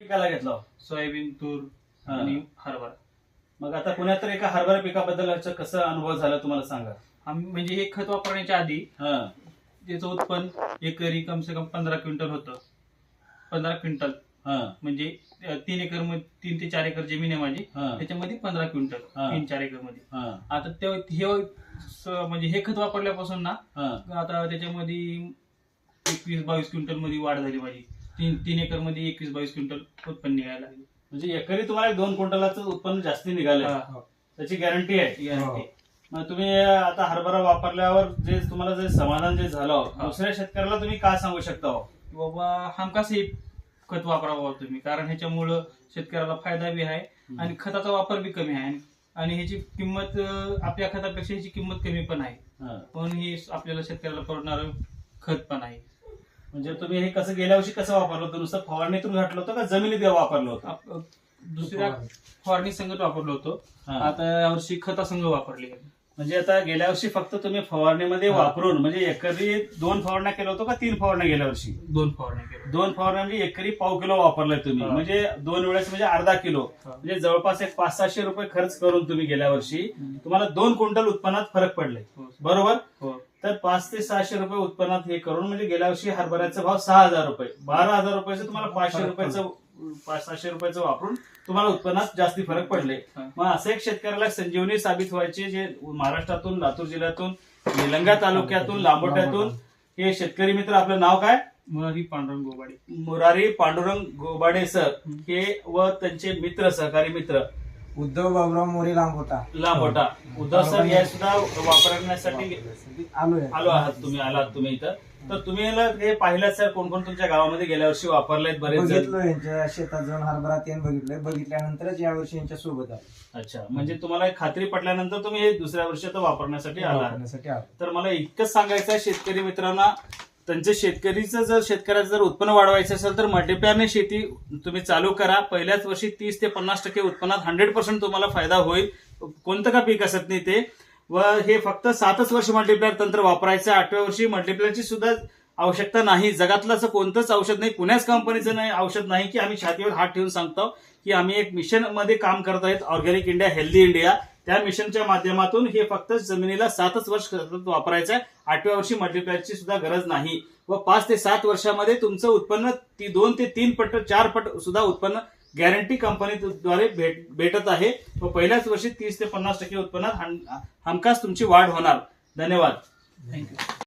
पिकाला घेतला सोयाबीन, तूर आणि हरभरा. मग आता पुण्यात तर एका हरभरा पिकाबद्दल कसा अनुभव झाला तुम्हाला सांगा. आम्ही म्हणजे हे खत वापरण्याच्या आधी त्याचं उत्पन्न एकरी कम से कम 15 क्विंटल होतं. 15 क्विंटल म्हणजे 3 एकर मध्ये 3 ते 4 एकर जमीन आहे माझी. त्याच्यामध्ये 15 क्विंटल 3-4 एकर मध्ये. आता म्हणजे हे खत वापरल्यापासून ना आता त्याच्यामध्ये 21-22 क्विंटल मध्ये वाढ झाली माझी. 3 एकर मध्ये 21-22 क्विंटल उत्पन्न निघायला लागले. म्हणजे एकरी तुम्हाला 2 क्विंटलाचं उत्पन्न जास्ती निघालं, त्याची गॅरंटी आहे. गॅरंटी. मग तुम्ही आता हरभरा वापरल्यावर जे तुम्हाला जे समाधान जे झालं, दुसऱ्या शेतकऱ्याला तुम्ही काय सांगू शकता बाबा हमखास हे खत वापरावं तुम्ही, कारण ह्याच्यामुळं शेतकऱ्याला फायदा बी आहे आणि खताचा वापर बी कमी आहे आणि ह्याची किंमत आपल्या खतापेक्षा ह्याची किंमत कमी पण आहे. पण हे आपल्याला शेतकऱ्याला परवडणारं खत पण आहे. म्हणजे तुम्ही हे कसं गेल्या वर्षी कसं वापरलं होतं? नुसतं फवारणीतून घातलं होतं का जमिनीत वापरलं होतं? दुसऱ्या फवारणी संगत वापरलो होतो. आता यावर्षी खतासंग वापरली. म्हणजे आता गेल्या वर्षी फक्त तुम्ही फवारणीमध्ये वापरून म्हणजे एकरी 2 फवारण्या केलं होतं का 3 फवारण्या गेल्या वर्षी? 2 फवारण्या केल्या. 2 फवारण्या म्हणजे एकरी पाव किलो वापरलाय तुम्ही, म्हणजे 2 वेळेस म्हणजे अर्धा किलो, म्हणजे जवळपास एक 500-600 रुपये खर्च करून तुम्ही गेल्या वर्षी तुम्हाला 2 क्विंटल उत्पन्नात फरक पडलाय, बरोबर? तर 500 ते 600 रुपये उत्पन्नात हे करून म्हणजे गेल्या वर्षी हरभऱ्याचा भाव 6,000 रुपये, 12,000 रुपयाचं तुम्हाला 500 रुपयाचं 500-600 रुपयाचं वापरून तुम्हाला उत्पन्नात जास्ती फरक पडले. मग असं एक शेतकऱ्याला संजीवनी साबित व्हायचे जे महाराष्ट्रातून, लातूर जिल्ह्यातून, निलंगा तालुक्यातून, लांबोट्यातून हे शेतकरी मित्र, आपलं नाव काय? मुरारी पांडुरंग गोबाडे. मुरारी पांडुरंग गोबाडे सर हे व त्यांचे मित्र, सहकारी मित्र उद्धव बाबुराव मोरे लांबोटा. उद्धव सर या सुद्धा वापरण्यासाठी आलो आहात तुम्ही इथं. तर तुम्ही हे पाहिलं सर, कोण कोण तुमच्या गावामध्ये गेल्या वर्षी वापरलेत? बरेच बघितलो, यांच्या शेतात जाऊन हरभरा तेन बघितल्यानंतरच या वर्षी यांच्या सोबत आलो. अच्छा, म्हणजे तुम्हाला खात्री पटल्यानंतर तुम्ही हे दुसऱ्या वर्षी वापरण्यासाठी आला. तर मला इतकंच सांगायचं आहे शेतकरी मित्रांना, त्यांच्या शेतकऱ्याचं जर उत्पन्न वाढवायचं असेल तर मल्टीप्लायरने शेती तुम्ही चालू करा. पहिल्याच वर्षी 30 ते 50% उत्पन्नात 100% तुम्हाला फायदा होईल. कोणतं का पीक असत नाही ते. व हे फक्त 7च वर्ष मल्टीप्लायर तंत्र वापरायचं. 8व्या वर्षी मल्टीप्लायरची सुद्धा आवश्यकता नाही. जगातलं असं कोणतंच औषध नाही, पुण्याच कंपनीचं नाही औषध नाही की आम्ही छातीवर हात ठेवून सांगतो की आम्ही एक मिशन मध्ये काम करत आहेत, ऑर्गॅनिक इंडिया, हेल्दी इंडिया. त्या मिशनच्या माध्यमातून हे फक्त जमिनीला 7च वर्ष वापरायचं आहे. 8व्या वर्षी मल्टीप्लायरची सुद्धा गरज नाही. व 5 ते 7 वर्षामध्ये तुमचं उत्पन्न 2 ते 3 पट 4 पट सुद्धा उत्पन्न गॅरंटी कंपनीद्वारे भेटत आहे. व पहिल्याच वर्षी 30 ते 50% उत्पन्नात हमखास तुमची वाढ होणार. धन्यवाद. थँक्यू.